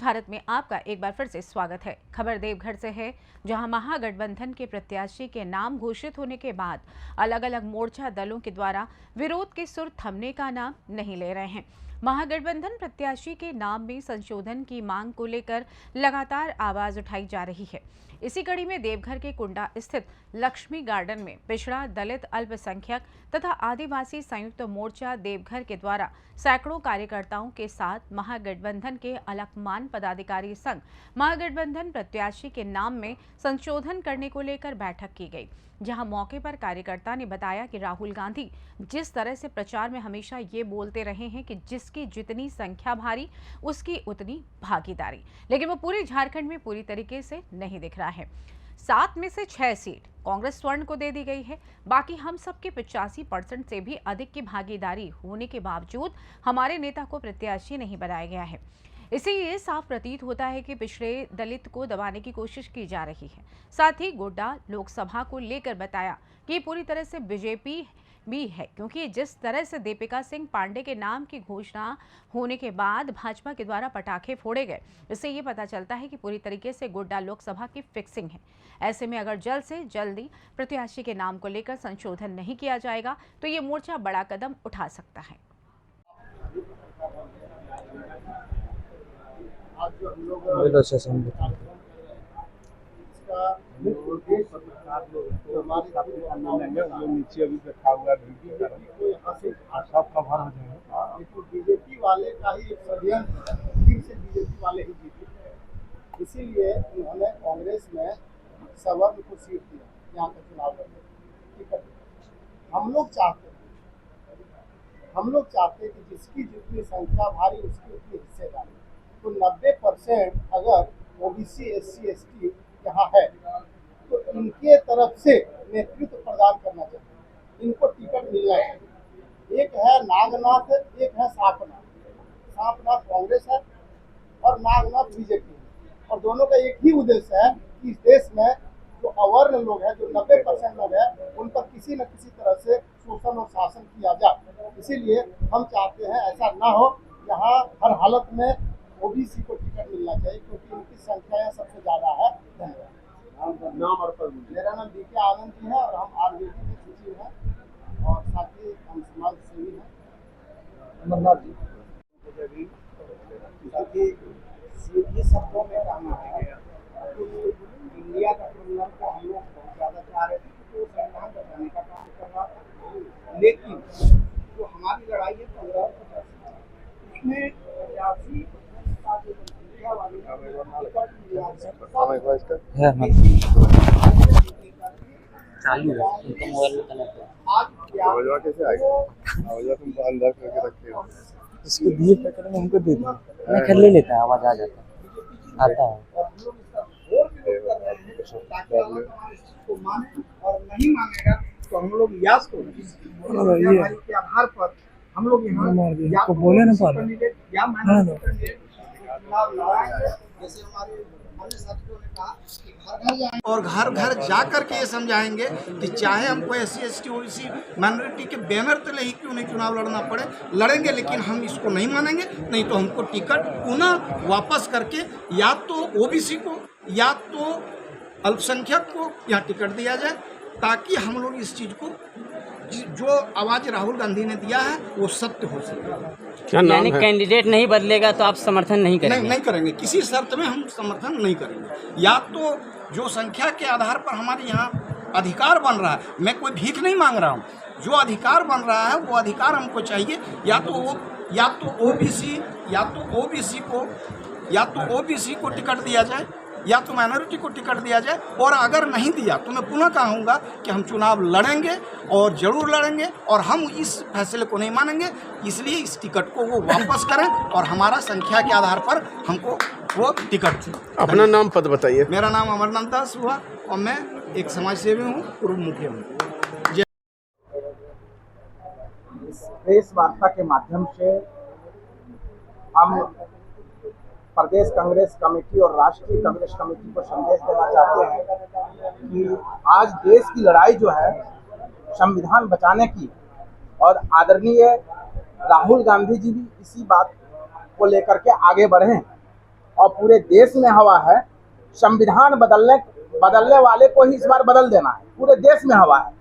भारत में आपका एक बार फिर से स्वागत है। खबर देवघर से है, जहां महागठबंधन के प्रत्याशी के नाम घोषित होने के बाद अलग अलग मोर्चा दलों के द्वारा विरोध के सुर थमने का नाम नहीं ले रहे हैं। महागठबंधन प्रत्याशी के नाम में संशोधन की मांग को लेकर लगातार आवाज उठाई जा रही है। इसी कड़ी में देवघर के कुंडा स्थित लक्ष्मी गार्डन में पिछड़ा, दलित, अल्पसंख्यक तथा आदिवासी संयुक्त मोर्चा देवघर के द्वारा सैकड़ों कार्यकर्ताओं के साथ महागठबंधन के अलकमान पदाधिकारी संघ महागठबंधन प्रत्याशी के नाम में संशोधन करने को लेकर बैठक की गई, जहां मौके पर कार्यकर्ता ने बताया कि राहुल गांधी जिस तरह से प्रचार में हमेशा ये बोलते रहे हैं कि जिसकी जितनी संख्या भारी उसकी उतनी भागीदारी, लेकिन वो पूरे झारखंड में पूरी तरीके से नहीं दिख रहा है। 7 में से 6 सीट कांग्रेस स्वर्ण को दे दी गई है। बाकी हम सबके 85% से भी अधिक की भागीदारी होने के बावजूद हमारे नेता को प्रत्याशी नहीं बनाया गया है। इससे ये साफ प्रतीत होता है कि पिछड़े दलित को दबाने की कोशिश की जा रही है। साथ ही गोड्डा लोकसभा को लेकर बताया कि पूरी तरह से बीजेपी भी है, क्योंकि जिस तरह से दीपिका सिंह पांडे के नाम की घोषणा होने के बाद भाजपा के द्वारा पटाखे फोड़े गए, इससे ये पता चलता है कि पूरी तरीके से गोड्डा लोकसभा की फिक्सिंग है। ऐसे में अगर जल्द से जल्दी प्रत्याशी के नाम को लेकर संशोधन नहीं किया जाएगा तो ये मोर्चा बड़ा कदम उठा सकता है। नीचे अभी रखा हुआ सब कवर हो जाएगा। बीजेपी वाले का ही षड्यंत्र, फिर से बीजेपी वाले ही जीते, इसीलिए उन्होंने कांग्रेस में सवर्ण को सीट दिया यहाँ का चुनाव लड़ने। ठीक है, हम लोग चाहते कि जिसकी जितनी संख्या भारी उसकी उतनी हिस्सेदारी। तो 90% अगर ओबीसी, एससी, एसटी यहाँ है तो इनके तरफ से नेतृत्व प्रदान करना चाहिए, इनको टिकट मिलना चाहिए। एक है नागनाथ, एक है सांपनाथ। सांपनाथ कांग्रेस है और नागनाथ बीजेपी है, और दोनों का एक ही उद्देश्य है कि इस देश में जो अवर्ण लोग हैं, जो 90% लोग हैं, उन पर किसी न किसी तरह से शोषण और शासन किया जाए। इसीलिए हम चाहते हैं ऐसा ना हो, यहाँ हर हालत में ओबीसी को टिकट मिलना चाहिए, क्योंकि उनकी संख्या सबसे ज्यादा है। धन्यवाद। मेरा नाम बीके आनंद जी है और हम आरजेडी के सचिव हैं और साथ ही हम समाज सेवी हैं। अमरनाथ जी सीधे शब्दों में कहना है कि इंडिया का प्रबंधन को हम लोग बहुत ज़्यादा चाह रहे थे, तो संविधान बचाने का काम कर रहा था, लेकिन जो हमारी लड़ाई है 15 उसमें 85 चालू है, उनका मोबाइल में कनेक्ट है। आवाज़ कैसे आएगा? आवाज़ तुम अंदर करके रखे हो, इसको दिए पैकेट में हमको दे दो, मैं कर ले लेता है, आवाज आ जाता है, आता है। और नहीं मानेगा तो हम लोग यास को के आधार पर हम लोग यहाँ को बोले ना पाले जैसे हमारे साथियों ने कहा कि घर घर जाएंगे और घर घर जा करके ये समझाएंगे कि चाहे हमको एससी, एसटी, ओबीसी माइनॉरिटी के बैनर तले ही क्यों नहीं चुनाव लड़ना पड़े, लड़ेंगे, लेकिन हम इसको नहीं मानेंगे। नहीं तो हमको टिकट पुनः वापस करके या तो ओबीसी को या तो अल्पसंख्यक को यहाँ टिकट दिया जाए, ताकि हम लोग इस चीज़ को जो आवाज राहुल गांधी ने दिया है वो सत्य हो सके। क्या नाम है? कैंडिडेट नहीं बदलेगा तो आप समर्थन नहीं करेंगे? नहीं करेंगे, किसी शर्त में हम समर्थन नहीं करेंगे। या तो जो संख्या के आधार पर हमारे यहाँ अधिकार बन रहा है, मैं कोई भीख नहीं मांग रहा हूँ, जो अधिकार बन रहा है वो अधिकार हमको चाहिए। या तो ओबीसी को टिकट दिया जाए, या तो माइनॉरिटी को टिकट दिया जाए, और अगर नहीं दिया तो मैं पुनः कहूँगा कि हम चुनाव लड़ेंगे और जरूर लड़ेंगे, और हम इस फैसले को नहीं मानेंगे। इसलिए इस टिकट को वो वापस करें और हमारा संख्या के आधार पर हमको वो टिकट दें। अपना नाम पद बताइए। मेरा नाम अमरनाथ दास हुआ और मैं एक समाज सेवी हूँ, पूर्व मुखिया हूँ। प्रेस वार्ता के माध्यम से हम प्रदेश कांग्रेस कमेटी और राष्ट्रीय कांग्रेस कमेटी को संदेश देना चाहते हैं कि आज देश की लड़ाई जो है संविधान बचाने की, और आदरणीय राहुल गांधी जी भी इसी बात को लेकर के आगे बढ़े और पूरे देश में हवा है। संविधान बदलने वाले को ही इस बार बदल देना है, पूरे देश में हवा है।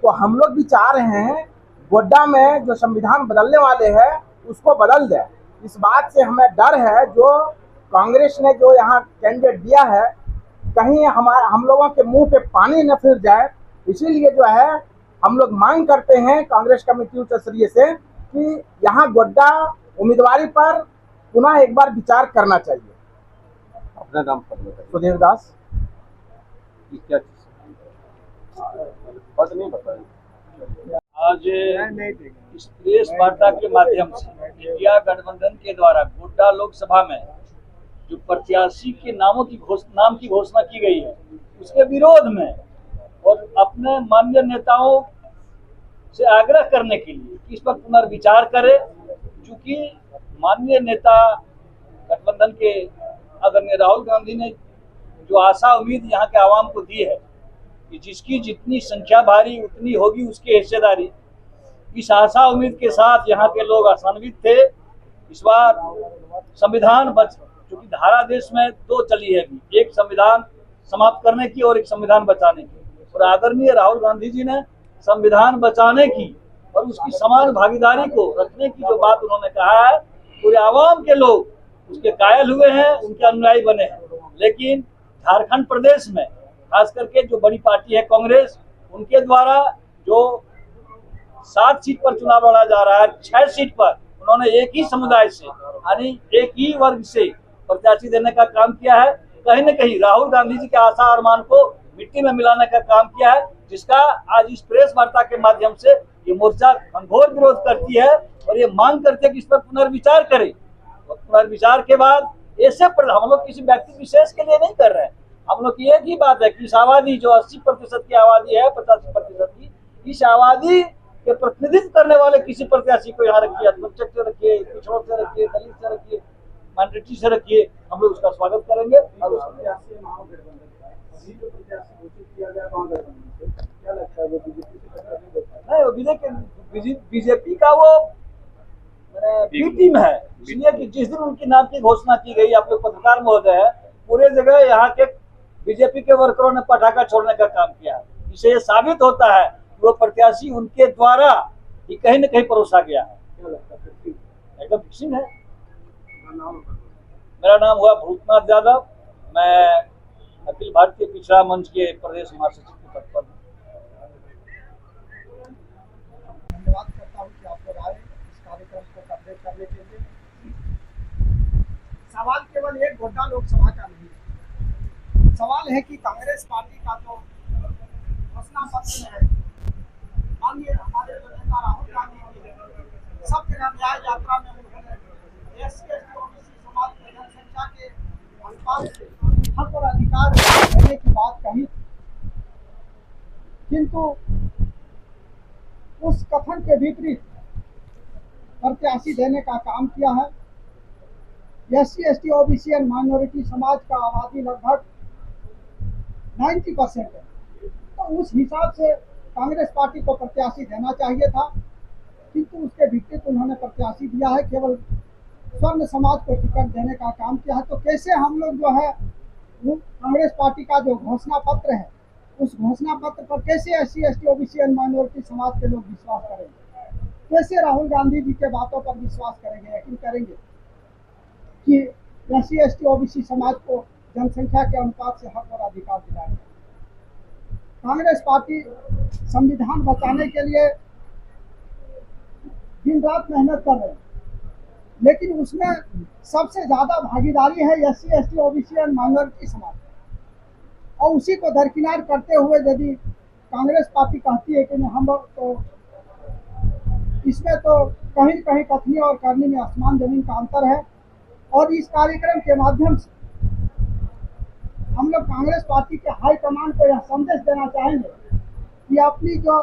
तो हम लोग भी चाह रहे हैं गोड्डा में जो संविधान बदलने वाले हैं उसको बदल दें। इस बात से हमें डर है, जो कांग्रेस ने जो यहाँ कैंडिडेट दिया है कहीं हम लोगों के मुंह पे पानी न फिर जाए। इसीलिए जो है हम लोग मांग करते हैं कांग्रेस कमेटी उच्च स्तरीय से कि यहाँ गोड्डा उम्मीदवारी पर पुनः एक बार विचार करना चाहिए। अपना नाम पर सुधीर दास। क्या पद नहीं बताया। आज इस प्रेस वार्ता के माध्यम से इंडिया गठबंधन के द्वारा गोड्डा लोकसभा में जो प्रत्याशी के नाम की घोषणा की गई है उसके विरोध में और अपने माननीय नेताओं से आग्रह करने के लिए कि इस पर पुनर्विचार करें, क्योंकि माननीय नेता गठबंधन के आदरणीय राहुल गांधी ने जो आशा उम्मीद यहाँ के आवाम को दी है कि जिसकी जितनी संख्या भारी उतनी होगी उसकी हिस्सेदारी, इस आशा उम्मीद के साथ यहाँ के लोग आशान्वित थे। इस बार संविधान क्योंकि धारा देश में दो चली है, एक संविधान समाप्त करने की और एक संविधान बचाने की, और आदरणीय राहुल गांधी जी ने संविधान बचाने की और उसकी समान भागीदारी को रखने की जो बात उन्होंने कहा है, पूरे आवाम के लोग उसके कायल हुए हैं, उनके अनुयायी बने हैं। लेकिन झारखंड प्रदेश में खास करके जो बड़ी पार्टी है कांग्रेस, उनके द्वारा जो 7 सीट पर चुनाव लड़ा जा रहा है, 6 सीट पर उन्होंने एक ही समुदाय से यानी एक ही वर्ग से प्रत्याशी देने का काम किया है। कहीं न कहीं राहुल गांधी जी के आशा अरमान को मिट्टी में मिलाने का काम किया है, जिसका आज इस प्रेस वार्ता के माध्यम से ये मोर्चा घनघोर विरोध करती है और ये मांग करती है कि इस पर पुनर्विचार करें। और पुनर्विचार के बाद ऐसे हम लोग किसी व्यक्ति विशेष के लिए नहीं कर रहे हैं, हम लोग की एक ही बात है कि इस आबादी जो 80% की आबादी है, 85% की, इस आबादी के प्रतिनिधित्व करने वाले किसी प्रत्याशी को यहाँ रखिए, अल्पसंख्यक से रखिए, पिछड़ों से रखिए, दलित से रखिए, माइनॉरिटी से रखिए, हम लोग उसका स्वागत करेंगे। और बीजेपी का वो बी टीम है, इसलिए कि जिस दिन उनके नाम की घोषणा की गई, आप लोग पत्रकार महोदय है, पूरे जगह यहाँ के बीजेपी के वर्करों ने पटाखा छोड़ने का काम किया है। इससे ये साबित होता है कि वो प्रत्याशी उनके द्वारा ही कहीं न कहीं परोसा गया है। एकदम फिक्सिंग है। मेरा नाम हुआ भूतनाथ यादव, मैं अखिल भारतीय पिछड़ा मंच के प्रदेश महासचिव के पद पर हूँ। धन्यवाद करता हूँ कि आप लोग आए इस कार्यक्रम को कवरेज करने के लिए। सवाल केवल एक गोड्डा लोकसभा का नहीं है, सवाल है कि कांग्रेस पार्टी का जो घोषणा पत्र है, माननीय हमारे नेता राहुल गांधी जी सब जगह न्याय यात्रा में उन्होंने एससी/ओबीसी समाज की जनसंख्या के अनुपात से हक और अधिकार देने की बात कही, किंतु उस कथन के विपरीत प्रत्याशी देने का काम किया है। SC/ST/OBC और माइनॉरिटी समाज का आबादी लगभग 90% है, तो उस हिसाब से कांग्रेस पार्टी को प्रत्याशी देना चाहिए था, किंतु उसके विपरीत उन्होंने प्रत्याशी दिया है, केवल स्वर्ण समाज को टिकट देने का काम किया है। तो कैसे हम लोग जो है कांग्रेस पार्टी का जो घोषणा पत्र है, उस घोषणा पत्र पर कैसे SC/ST/OBC और माइनॉरिटी समाज के लोग विश्वास करेंगे, कैसे राहुल गांधी जी के बातों पर विश्वास करेंगे, यकीन करेंगे कि SC/ST/OBC समाज को जनसंख्या के अनुपात से हक और अधिकार दिलाएंगे। कांग्रेस पार्टी संविधान बचाने के लिए दिन रात मेहनत कर रही है, लेकिन उसमें सबसे ज्यादा भागीदारी है SC/ST/OBC और माइनॉरिटी समाज, और उसी को दरकिनार करते हुए यदि कांग्रेस पार्टी कहती है कि हम लोग तो इसमें तो कहीं कहीं कथनी और करनी में आसमान जमीन का अंतर है। और इस कार्यक्रम के माध्यम से हम लोग कांग्रेस पार्टी के हाईकमान को यह संदेश देना चाहेंगे कि अपनी जो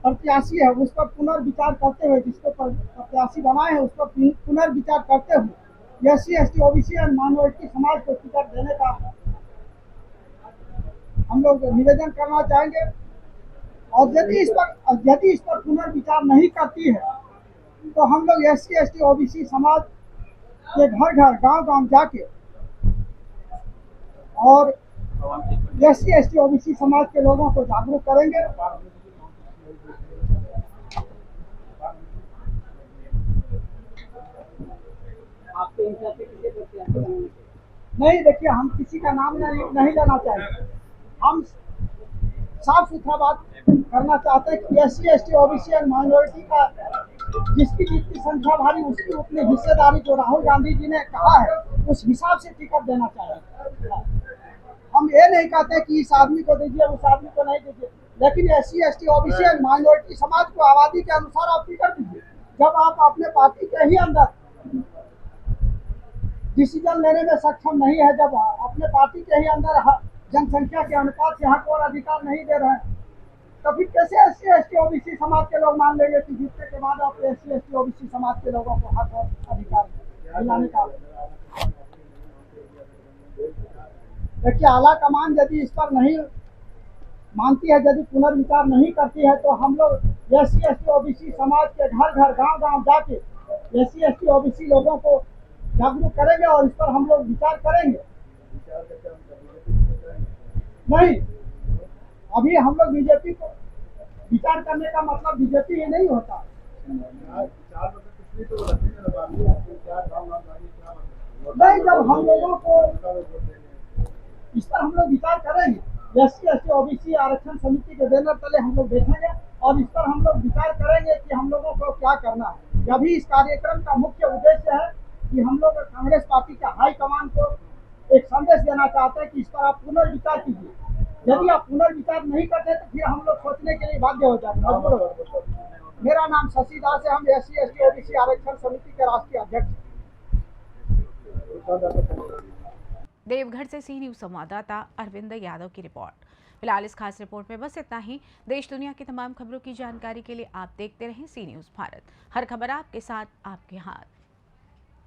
प्रत्याशी है उस पर पुनर्विचार करते हुए, जिसको प्रत्याशी बनाए हैं उस पर पुनर्विचार करते हुए SC/ST/OBC और माइनॉरिटी समाज को टिकट देने का हम लोग निवेदन करना चाहेंगे। और यदि इस पर पुनर्विचार नहीं करती है तो हम लोग SC/ST/OBC समाज के घर घर गांव गांव जाके और SC ST OBC समाज के लोगों को जागरूक करेंगे। नहीं, देखिए, हम किसी का नाम नहीं लेना चाहेंगे। हम साफ सुथरा बात करना चाहते हैं कि SC ST OBC और माइनॉरिटी का जिसकी जितनी संख्या भारी उसकी उतनी हिस्सेदारी जो राहुल गांधी जी ने कहा है उस हिसाब से टिकट देना चाहिए। हम ये नहीं कहते कि इस आदमी को दीजिए, उस आदमी को नहीं दीजिए, लेकिन SC ST OBC और माइनॉरिटी समाज को आबादी के अनुसार आप टिकट दीजिए। जब आप अपने पार्टी के ही अंदर डिसीजन लेने में सक्षम नहीं है, जब अपने पार्टी के ही अंदर जनसंख्या के अनुपात से हक और अधिकार नहीं दे रहे हैं, तो फिर कैसे SC ST OBC समाज के लोग मान लेंगे कि जीतने के बाद आप SC ST OBC समाज के लोगों को हक और अधिकार दिलाने का। देखिए, आला कमान यदि इस पर नहीं मानती है, यदि पुनर्विचार नहीं करती है, तो हम लोग SC ST OBC समाज के घर घर गांव गांव जाके SC ST OBC लोगों को जागरूक करेंगे और इस पर हम लोग विचार करेंगे। नहीं, अभी हम लोग बीजेपी को विचार करने का मतलब बीजेपी ही नहीं होता। नहीं, जब हम लोगों को इस पर हम लोग विचार करेंगे, SC ST OBC आरक्षण समिति के बैनर तले हम लोग देखेंगे और इस पर हम लोग विचार करेंगे कि हम लोगों को क्या करना है। अभी इस कार्यक्रम का मुख्य उद्देश्य है कि हम लोग कांग्रेस पार्टी का हाईकमान को एक संदेश देना चाहते हैं कि इस पर आप पुनर्विचार कीजिए। यदि आप पुनर्विचार नहीं करते तो फिर हम लोग सोचने के लिए बाध्य हो जाएंगे, मजबूर हो जाएंगे। मेरा नाम शशि दास है, हम SC ST OBC आरक्षण समिति के राष्ट्रीय अध्यक्ष। देवघर से सी न्यूज संवाददाता अरविंद यादव की रिपोर्ट। फिलहाल इस खास रिपोर्ट में बस इतना ही। देश दुनिया की तमाम खबरों की जानकारी के लिए आप देखते रहें सी न्यूज भारत। हर खबर आपके साथ, आपके हाथ।